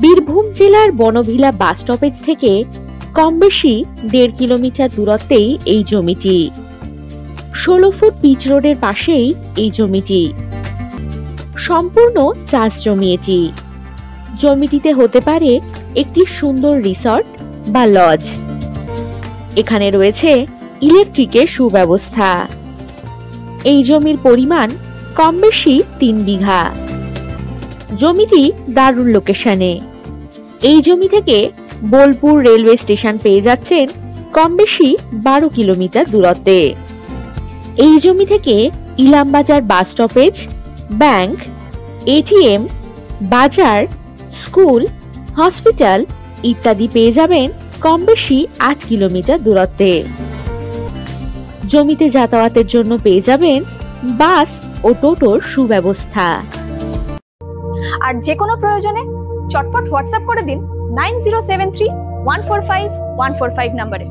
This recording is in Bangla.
বীরভূম জেলার বনভিলা বাস স্টপেজ থেকে কম বেশি 1.5 কিলোমিটার দূরত্বেই এই জমিটি। 16 ফুট পিচ রোডের পাশেই এই জমিটি। সম্পূর্ণ চাষ জমি এটি। জমিটিতে হতে পারে একটি সুন্দর রিসর্ট বা লজ। এখানে রয়েছে ইলেকট্রিকের সুব্যবস্থা। এই জমির পরিমাণ কম বেশি 3 বিঘা। জমিটি দারুণ লোকেশনে। এই জমি থেকে বোলপুর রেলওয়ে স্টেশন পেয়ে যাচ্ছেন কম বেশি 12 কিলোমিটার দূরত্বে। এই জমি থেকে Ilambazar bus stoppage, bank, ATM, বাজার, স্কুল, হসপিটাল ইত্যাদি পেয়ে যাবেন কম বেশি 8 কিলোমিটার দূরত্বে। জমিতে যাতায়াতের জন্য পেয়ে যাবেন বাস ও টোটোর সুব্যবস্থা। আর যে কোনো প্রয়োজনে চটপট হোয়াটসঅ্যাপ করে দিন 9073145145 নম্বরে।